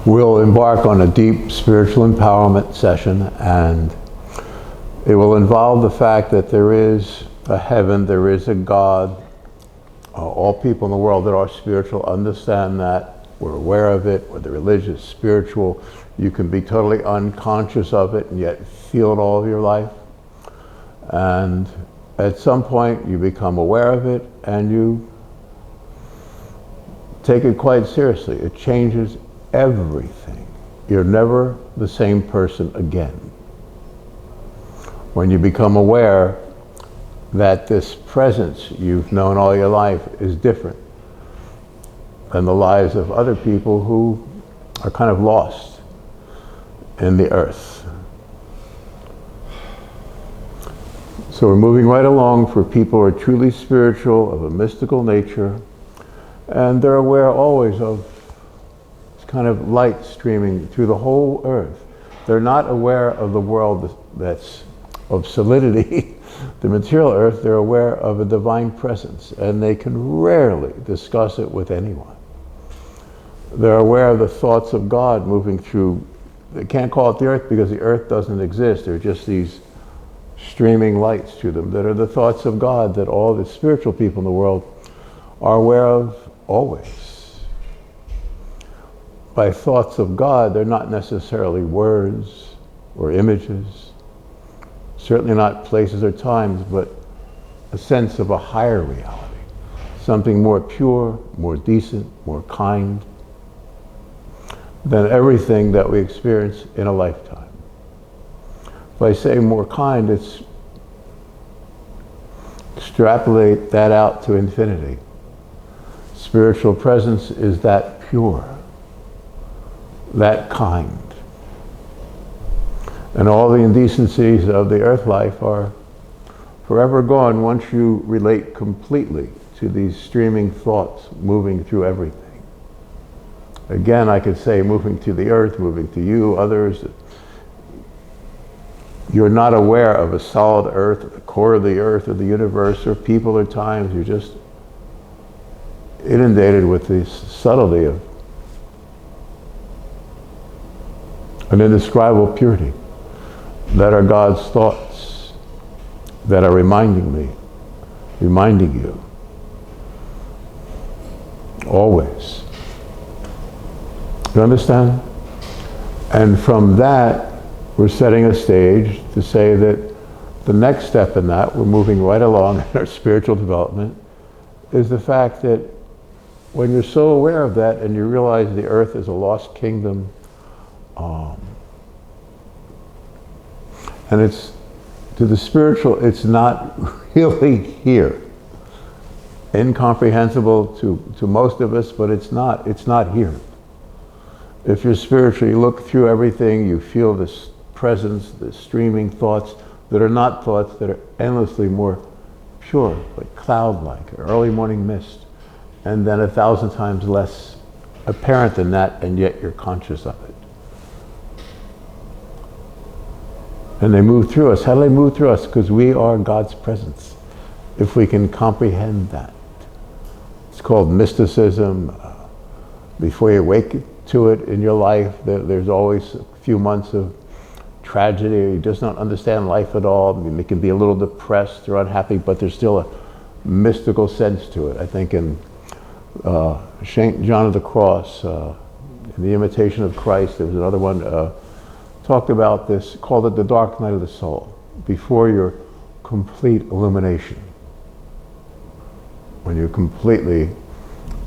We'll embark on a deep spiritual empowerment session, and it will involve the fact that there is a heaven, there is a God. All people in the world that are spiritual understand that. We're aware of it, whether religious, spiritual. You can be totally unconscious of it and yet feel it all of your life. And at some point you become aware of it and you take it quite seriously. It changes everything. You're never the same person again. When you become aware that this presence you've known all your life is different than the lives of other people who are kind of lost in the earth. So we're moving right along for people who are truly spiritual, of a mystical nature, and they're aware always of this kind of light streaming through the whole earth. They're not aware of the world that's of solidity, the material earth. They're aware of a divine presence, and they can rarely discuss it with anyone. They're aware of the thoughts of God moving through. They can't call it the earth because the earth doesn't exist. They're just these streaming lights to them that are the thoughts of God that all the spiritual people in the world are aware of always. By thoughts of God, they're not necessarily words or images, certainly not places or times, but a sense of a higher reality, something more pure, more decent, more kind than everything that we experience in a lifetime. If I say more kind, it's extrapolate that out to infinity. Spiritual presence is that pure, that kind. And all the indecencies of the earth life are forever gone once you relate completely to these streaming thoughts moving through everything. Again, I could say moving to the earth, moving to you, others. You're not aware of a solid earth, the core of the earth or the universe or people or times. You're just inundated with the subtlety of an indescribable purity that are God's thoughts that are reminding me, reminding you, always. You understand? And from that, we're setting a stage to say that the next step in that, we're moving right along in our spiritual development, is the fact that when you're so aware of that and you realize the earth is a lost kingdom, and it's, to the spiritual, it's not really here. Incomprehensible to most of us, but it's not here. If you're spiritual, you look through everything, you feel this presence, the streaming thoughts that are not thoughts, that are endlessly more pure, like cloud-like, or early morning mist, and then 1,000 times less apparent than that, and yet you're conscious of it. And they move through us. How do they move through us? Because we are God's presence, if we can comprehend that. It's called mysticism. Before you wake to it in your life, there's always a few months of tragedy, or you just don't understand life at all. I mean, you can be a little depressed or unhappy, but there's still a mystical sense to it. I think in Saint John of the Cross, in the Imitation of Christ, there was another one, talked about this, called it the dark night of the soul, before your complete illumination. When you completely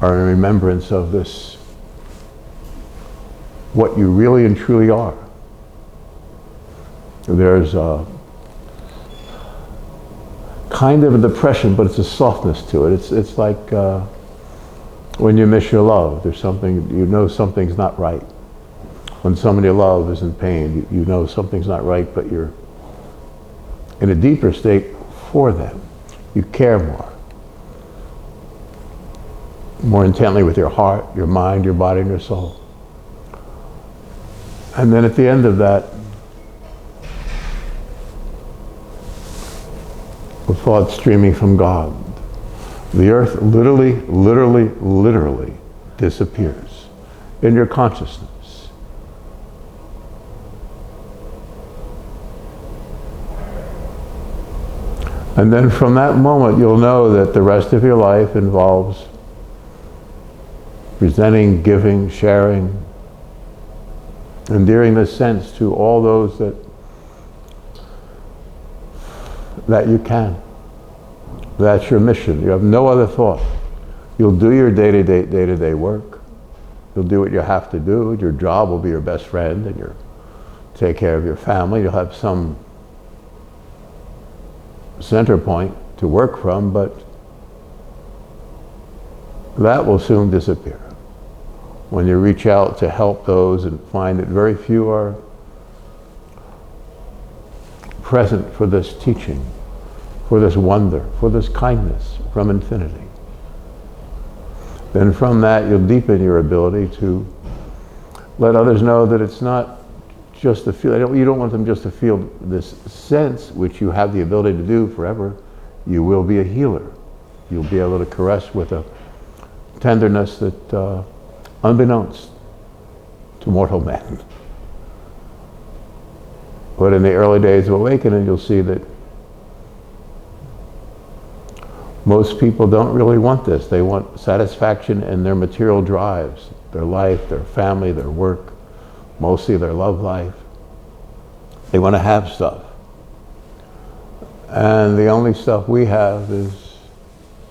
are in remembrance of this, what you really and truly are. There's a kind of a depression, but it's a softness to it. It's like when you miss your love. There's something, you know something's not right. When somebody you love is in pain, you know something's not right, but you're in a deeper state for them. You care more intently with your heart, your mind, your body, and your soul. And then at the end of that, the thought streaming from God, the earth literally disappears in your consciousness. And then from that moment, you'll know that the rest of your life involves presenting, giving, sharing, endearing this sense to all those that you can. That's your mission. You have no other thought. You'll do your day-to-day work. You'll do what you have to do. Your job will be your best friend, and you'll take care of your family. You'll have some center point to work from, but that will soon disappear when you reach out to help those and find that very few are present for this teaching, for this wonder, for this kindness from infinity. Then from that, you'll deepen your ability to let others know that it's not just a feel. You don't want them just to feel this sense, which you have the ability to do forever. You will be a healer. You'll be able to caress with a tenderness that, unbeknownst to mortal man. But in the early days of awakening, you'll see that most people don't really want this. They want satisfaction in their material drives, their life, their family, their work, mostly their love life. They want to have stuff. And the only stuff we have is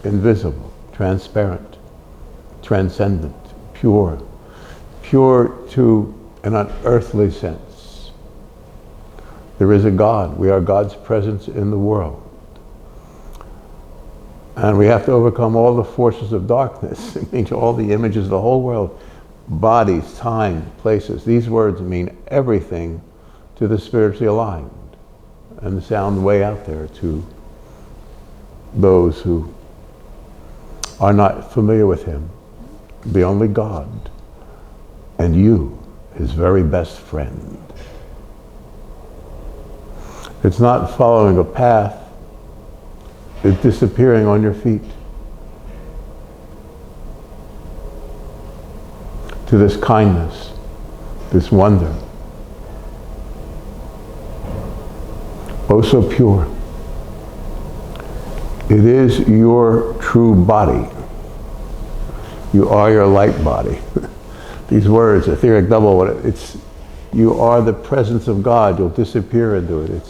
invisible, transparent, transcendent, pure to an unearthly sense. There is a God. We are God's presence in the world. And we have to overcome all the forces of darkness. It means all the images of the whole world, bodies, time, places. These words mean everything to the spiritually aligned and sound way out there to those who are not familiar with him, the only God, and you, his very best friend. It's not following a path. It's disappearing on your feet to this kindness, this wonder. Oh, so pure. It is your true body. You are your light body. These words, etheric double, you are the presence of God. You'll disappear into it.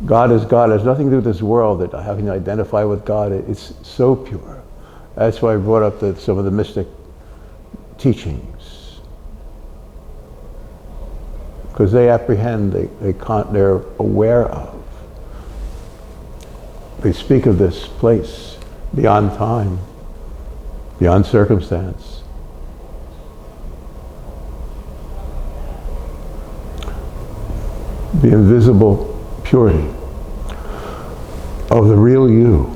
God is God. It has nothing to do with this world, that having to identify with God. It's so pure. That's why I brought up some of the mystic teachings. Because they apprehend, they're aware of. They speak of this place beyond time, beyond circumstance. The invisible purity of the real you.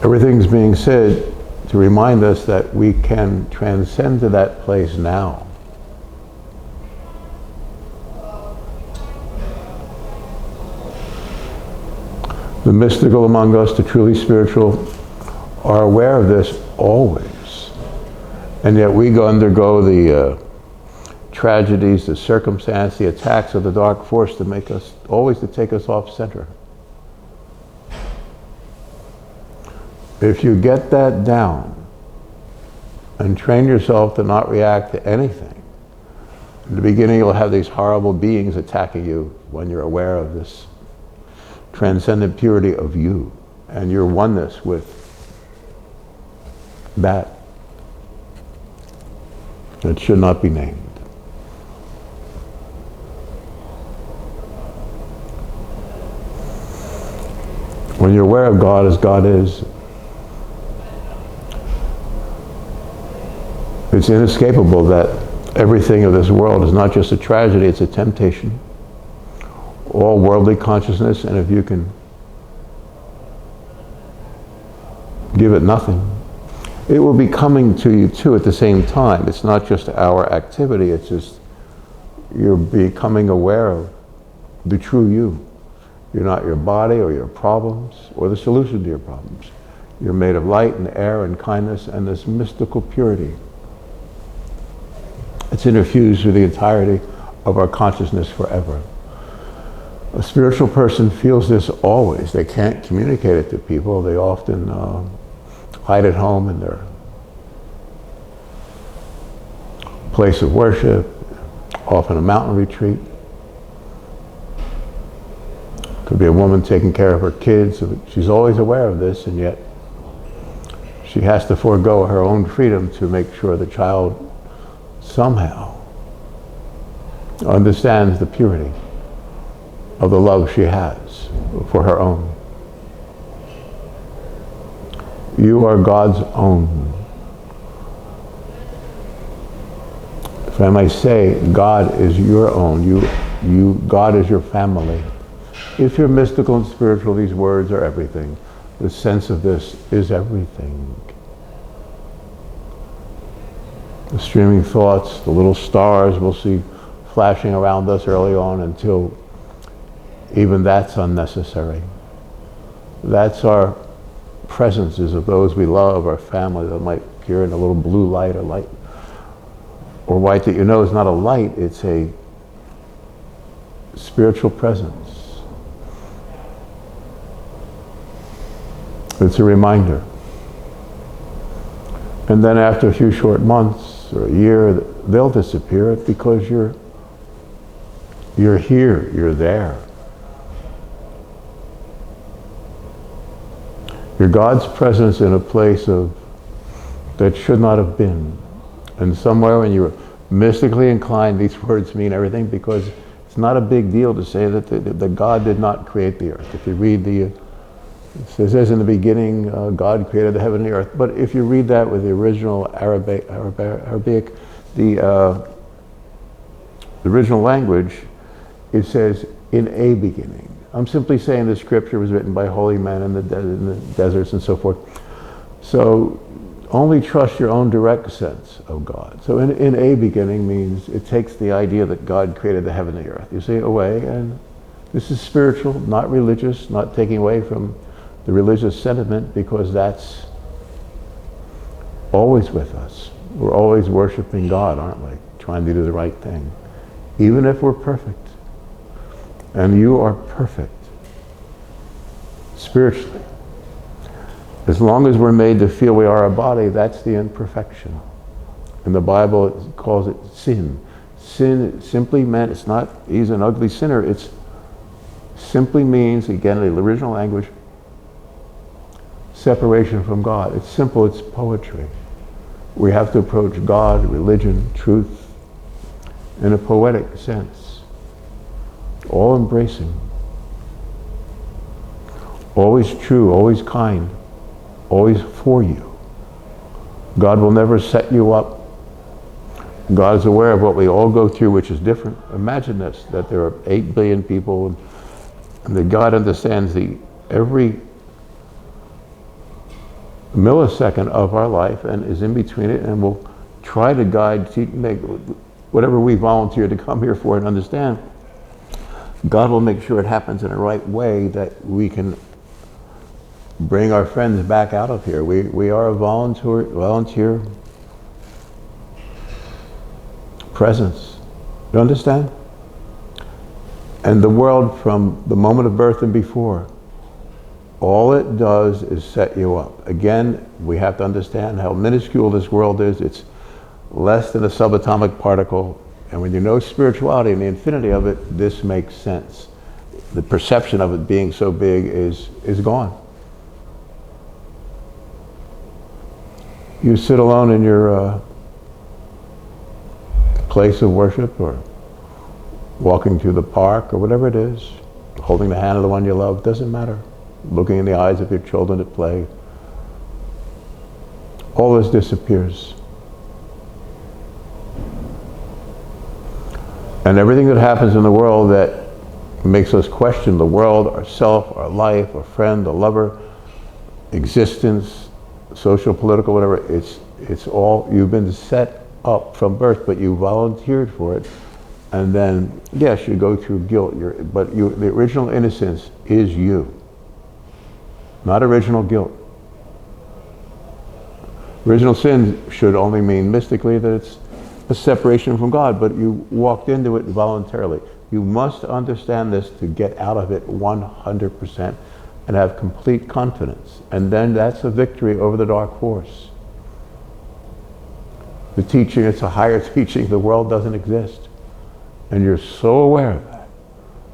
Everything's being said to remind us that we can transcend to that place now. The mystical among us, the truly spiritual, are aware of this always. And yet we undergo the tragedies, the circumstance, the attacks of the dark force to take us off center. If you get that down and train yourself to not react to anything, in the beginning you'll have these horrible beings attacking you when you're aware of this transcendent purity of you and your oneness with that should not be named. When you're aware of God as God is, it's inescapable that everything of this world is not just a tragedy, it's a temptation. All worldly consciousness, and if you can give it nothing, it will be coming to you too at the same time. It's not just our activity, it's just you're becoming aware of the true you. You're not your body or your problems or the solution to your problems. You're made of light and air and kindness and this mystical purity. It's interfused with the entirety of our consciousness forever. A spiritual person feels this always. They can't communicate it to people. They often hide at home in their place of worship, often a mountain retreat. Could be a woman taking care of her kids. She's always aware of this, and yet she has to forego her own freedom to make sure the child somehow understands the purity of the love she has for her own. You are God's own. If I may say, God is your own. God is your family. If you're mystical and spiritual, these words are everything. The sense of this is everything. The streaming thoughts, the little stars we'll see flashing around us early on until even that's unnecessary. That's our presences of those we love, our family, that might appear in a little blue light or light or white that you know is not a light, it's a spiritual presence. It's a reminder. And then after a few short months or a year, they'll disappear because you're here, you're there. You're God's presence in a place that should not have been. And somewhere when you're mystically inclined, these words mean everything, because it's not a big deal to say that God did not create the earth. If you read it says in the beginning, God created the heaven and the earth. But if you read that with the original Arabic, the original language, it says, in a beginning. I'm simply saying the scripture was written by holy men in the deserts and so forth. So only trust your own direct sense of God. So in a beginning means it takes the idea that God created the heaven and the earth. You see, away, and this is spiritual, not religious, not taking away from the religious sentiment, because that's always with us. We're always worshiping God, aren't we? Trying to do the right thing, even if we're perfect. And you are perfect, spiritually. As long as we're made to feel we are a body, that's the imperfection. In the Bible, it calls it sin. Sin simply meant, it's not, he's an ugly sinner, it simply means, again, in the original language, separation from God. It's simple, it's poetry. We have to approach God, religion, truth, in a poetic sense. All embracing. Always true, always kind, always for you. God will never set you up. God is aware of what we all go through, which is different. Imagine this, that there are 8 billion people, and that God understands every millisecond of our life and is in between it, and will try to guide, make whatever we volunteer to come here for and understand. God will make sure it happens in the right way, that we can bring our friends back out of here. We are a volunteer presence. You understand? And the world, from the moment of birth and before, all it does is set you up. Again, we have to understand how minuscule this world is. It's less than a subatomic particle. And when you know spirituality and the infinity of it, this makes sense. The perception of it being so big is gone. You sit alone in your place of worship, or walking through the park, or whatever it is, holding the hand of the one you love, doesn't matter. Looking in the eyes of your children at play. All this disappears. And everything that happens in the world that makes us question the world, ourself, our life, our friend, a lover, existence, social, political, whatever, it's all, you've been set up from birth, but you volunteered for it. And then, yes, you go through guilt, but the original innocence is you. Not original guilt. Original sin should only mean mystically that it's a separation from God, but you walked into it voluntarily. You must understand this to get out of it 100% and have complete confidence. And then that's a victory over the dark force. The teaching, it's a higher teaching, the world doesn't exist. And you're so aware of that.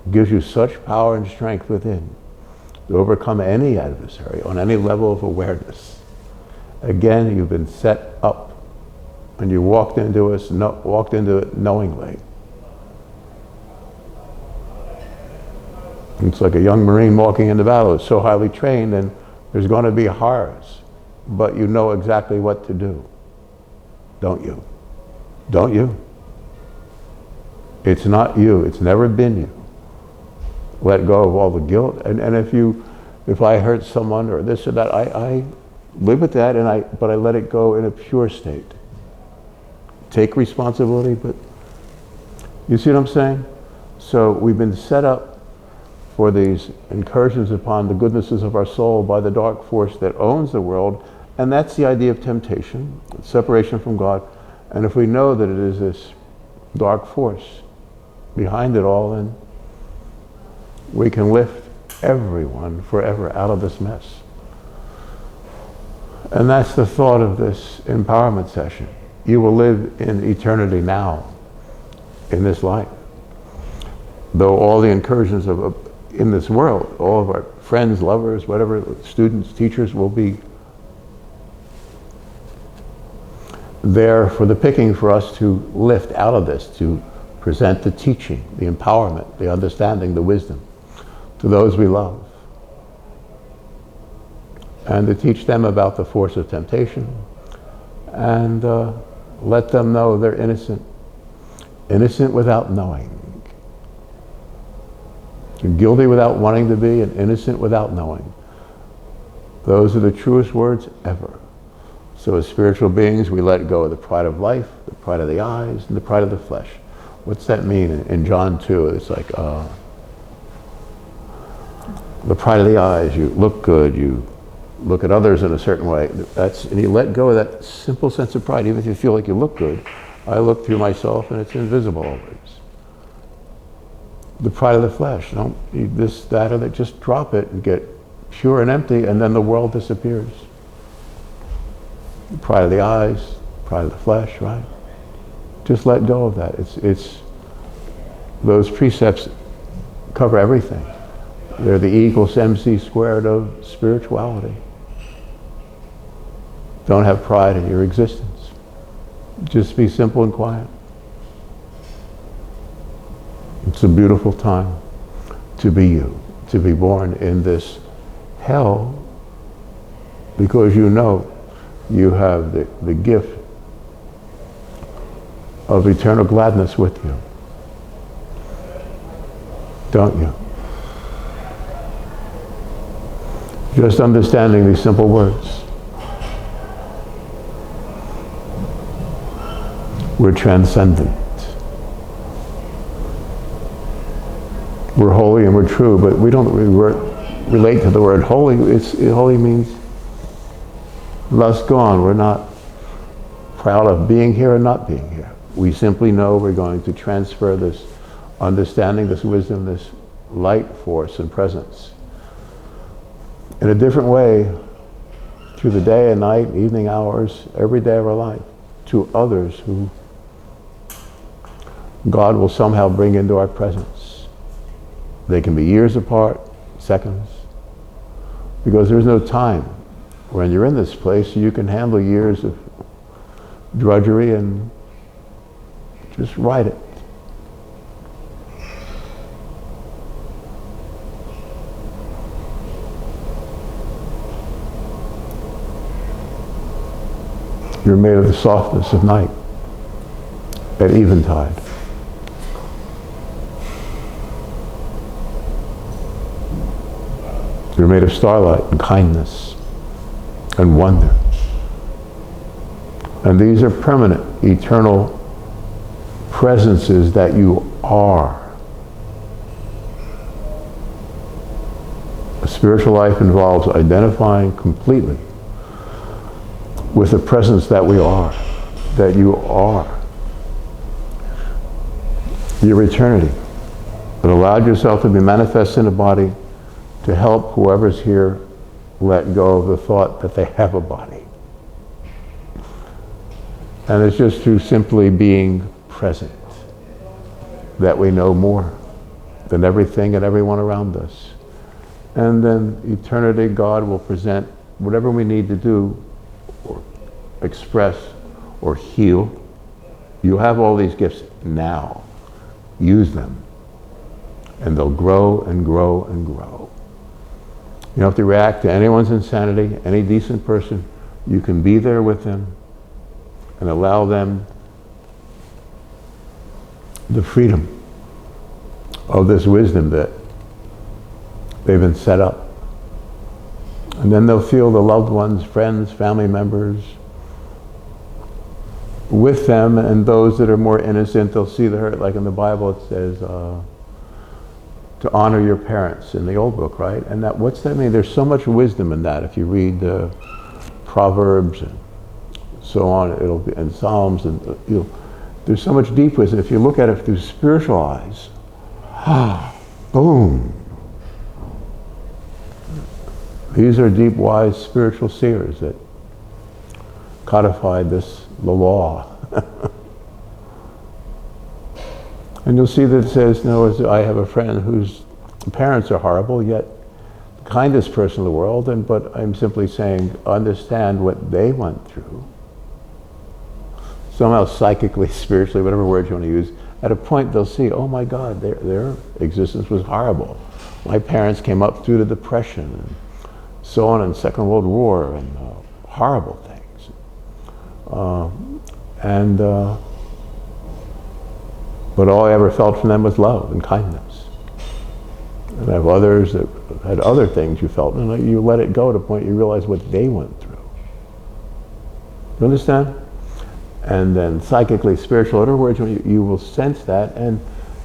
It gives you such power and strength within to overcome any adversary on any level of awareness. Again, you've been set up, and you walked into it knowingly. It's like a young Marine walking into battle. It's so highly trained, and there's going to be horrors, but you know exactly what to do. Don't you? Don't you? It's not you. It's never been you. Let go of all the guilt. And if I hurt someone or this or that, I live with that, but I let it go in a pure state. Take responsibility, but you see what I'm saying? So we've been set up for these incursions upon the goodnesses of our soul by the dark force that owns the world, and that's the idea of temptation, separation from God. And if we know that it is this dark force behind it all, then we can lift everyone forever out of this mess. And that's the thought of this empowerment session. You will live in eternity now, in this life. Though all the incursions in this world, all of our friends, lovers, whatever, students, teachers will be there for the picking for us to lift out of this, to present the teaching, the empowerment, the understanding, the wisdom to those we love. And to teach them about the force of temptation and let them know they're innocent. Innocent without knowing. You're guilty without wanting to be and innocent without knowing. Those are the truest words ever. So as spiritual beings, we let go of the pride of life, the pride of the eyes, and the pride of the flesh. What's that mean? In John 2, it's like the pride of the eyes. You look good, you look at others in a certain way. And you let go of that simple sense of pride, even if you feel like you look good. I look through myself and it's invisible always. The pride of the flesh, don't you this, that, or that, just drop it and get pure and empty, and then the world disappears. The pride of the eyes, pride of the flesh, right? Just let go of that. It's those precepts cover everything. They're the E equals MC squared of spirituality. Don't have pride in your existence. Just be simple and quiet. It's a beautiful time to be you, to be born in this hell, because you know you have the gift of eternal gladness with you. Don't you? Just understanding these simple words. We're transcendent. We're holy and we're true, but we don't relate to the word holy. Holy means love's gone. We're not proud of being here or not being here. We simply know we're going to transfer this understanding, this wisdom, this light force and presence in a different way through the day and night, evening hours, every day of our life, to others who God will somehow bring into our presence. They can be years apart, seconds, because there's no time. When you're in this place, you can handle years of drudgery and just write it. You're made of the softness of night at eventide. You're made of starlight and kindness and wonder. And these are permanent, eternal presences that you are. A spiritual life involves identifying completely with the presence that we are, that you are. your eternity, but allowed yourself to be manifest in a body to help whoever's here let go of the thought that they have a body. And it's just through simply being present that we know more than everything and everyone around us. And then eternity, God will present whatever we need to do, or express, or heal. You have all these gifts now. Use them. And they'll grow and grow and grow. You don't have to react to anyone's insanity, any decent person. You can be there with them and allow them the freedom of this wisdom that they've been set up. And then they'll feel the loved ones, friends, family members with them, and those that are more innocent, they'll see the hurt. Like in the Bible it says, to honor your parents in the old book, right? And that, what's that mean? There's so much wisdom in that. If you read Proverbs and so on, it'll be, and Psalms, and there's so much deep wisdom. If you look at it through spiritual eyes, boom. These are deep, wise, spiritual seers that codified the law. And you'll see that it says, no, I have a friend whose parents are horrible, yet the kindest person in the world, but I'm simply saying, understand what they went through. Somehow psychically, spiritually, whatever word you want to use, at a point they'll see, oh my God, their existence was horrible. My parents came up through the Depression and so on, and Second World War, and horrible things. But all I ever felt from them was love and kindness. And I have others that had other things you felt, and you let it go to the point you realize what they went through. You understand? And then psychically, spiritual, in other words, you will sense that, and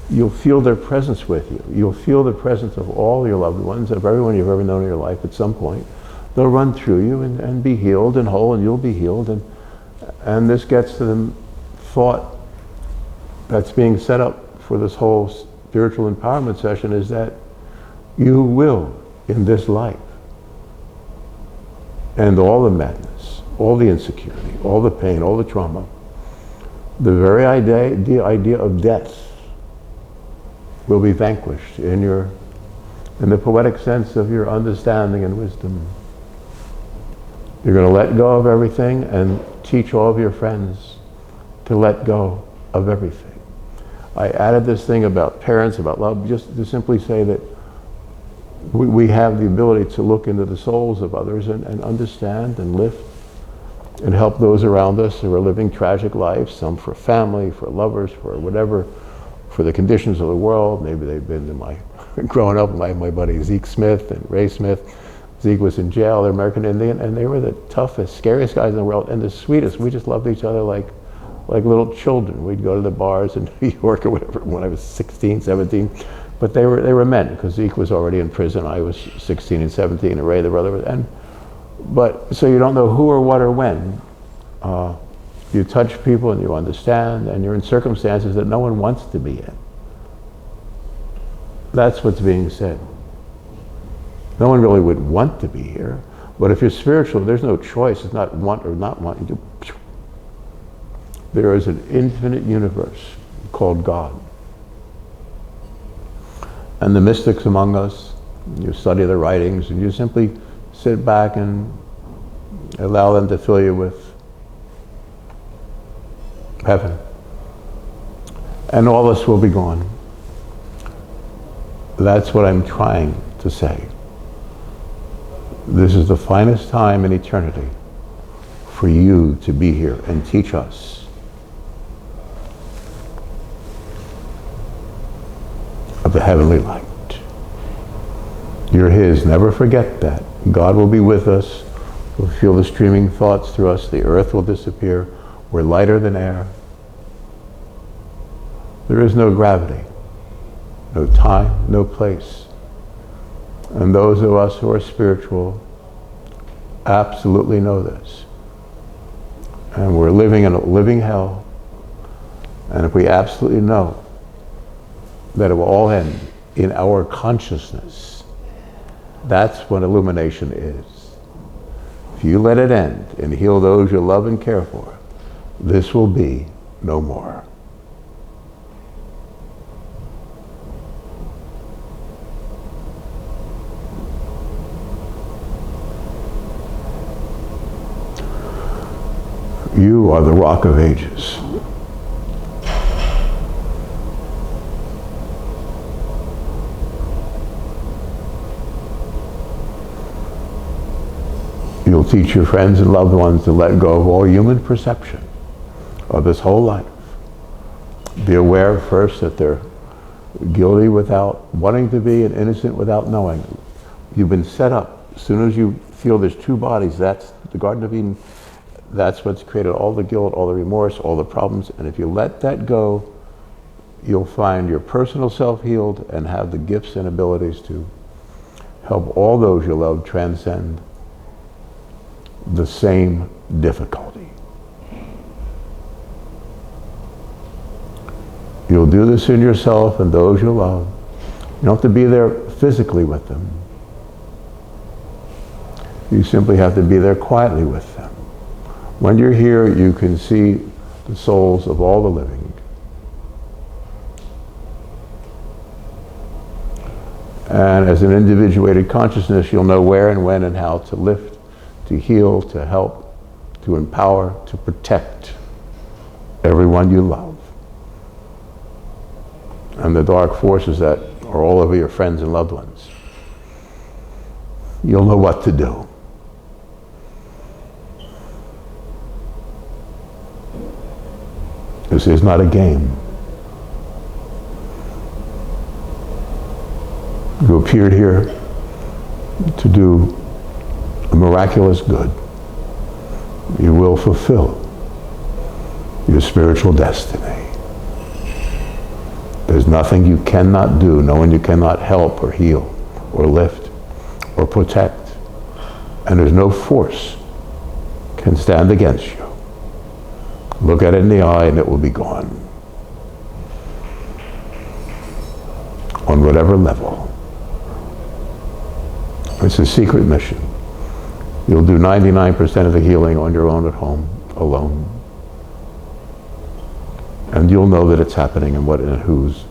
you'll feel their presence with you. You'll feel the presence of all your loved ones, of everyone you've ever known in your life at some point. They'll run through you and be healed and whole, and you'll be healed. And this gets to the thought that's being set up for this whole spiritual empowerment session, is that you will, in this life, end all the madness, all the insecurity, all the pain, all the trauma, the very idea of death will be vanquished in the poetic sense of your understanding and wisdom. You're going to let go of everything and teach all of your friends to let go of everything. I added this thing about parents, about love, just to simply say that we have the ability to look into the souls of others and understand and lift and help those around us who are living tragic lives, some for family, for lovers, for whatever, for the conditions of the world. Maybe they've been to growing up, my buddy Zeke Smith and Ray Smith. Zeke was in jail, they're American Indian, and they were the toughest, scariest guys in the world, and the sweetest. We just loved each other like little children. We'd go to the bars in New York or whatever when I was 16, 17. But they were men, because Zeke was already in prison. I was 16 and 17, and Ray, the brother. But so you don't know who or what or when. You touch people and you understand, and you're in circumstances that no one wants to be in. That's what's being said. No one really would want to be here. But if you're spiritual, there's no choice. It's not want or not want. There is an infinite universe called God. And the mystics among us, you study their writings, and you simply sit back and allow them to fill you with heaven. And all this will be gone. That's what I'm trying to say. This is the finest time in eternity for you to be here and teach us of the heavenly light. You're His. Never forget that. God will be with us. We'll feel the streaming thoughts through us. The earth will disappear. We're lighter than air. There is no gravity, no time, no place. And those of us who are spiritual absolutely know this. And we're living in a living hell. And if we absolutely know that it will all end in our consciousness. That's what illumination is. If you let it end and heal those you love and care for, this will be no more. You are the Rock of Ages. You'll teach your friends and loved ones to let go of all human perception of this whole life. Be aware first that they're guilty without wanting to be and innocent without knowing. You've been set up. As soon as you feel there's two bodies, that's the Garden of Eden. That's what's created all the guilt, all the remorse, all the problems. And if you let that go, you'll find your personal self healed and have the gifts and abilities to help all those you love transcend the same difficulty. You'll do this in yourself and those you love. You don't have to be there physically with them. You simply have to be there quietly with them. When you're here, you can see the souls of all the living. And as an individuated consciousness, you'll know where and when and how to lift, to heal, to help, to empower, to protect everyone you love. And the dark forces that are all over your friends and loved ones, you'll know what to do. This is not a game. You appeared here to do a miraculous good. You will fulfill your spiritual destiny. There's nothing you cannot do, no one you cannot help or heal or lift or protect. And there's no force can stand against you. Look at it in the eye and it will be gone. On whatever level. It's a secret mission. You'll do 99% of the healing on your own at home, alone. And you'll know that it's happening and what and who's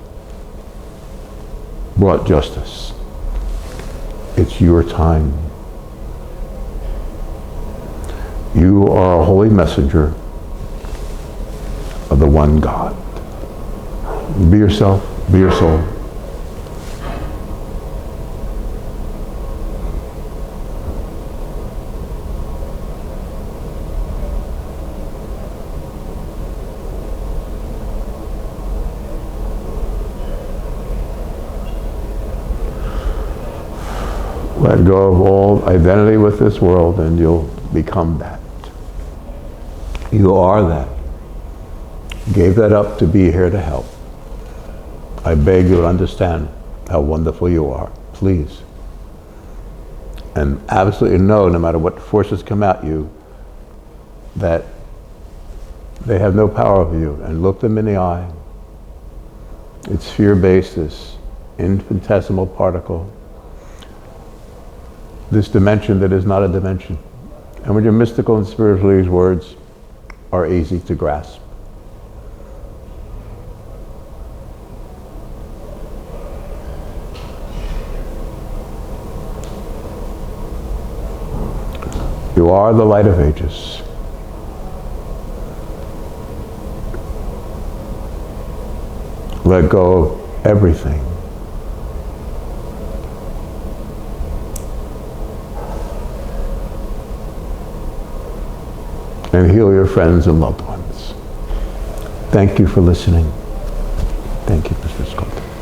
brought justice. It's your time. You are a holy messenger of the one God. Be yourself, be your soul. Let go of all identity with this world and you'll become that. You are that. Gave that up to be here to help. I beg you to understand how wonderful you are, please. And absolutely know, no matter what forces come at you, that they have no power over you. And look them in the eye. It's fear-based, this infinitesimal particle. This dimension that is not a dimension. And when you're mystical and spiritual, these words are easy to grasp. You are the light of ages. Let go of everything. And heal your friends and loved ones. Thank you for listening. Thank you, Mr. Scott.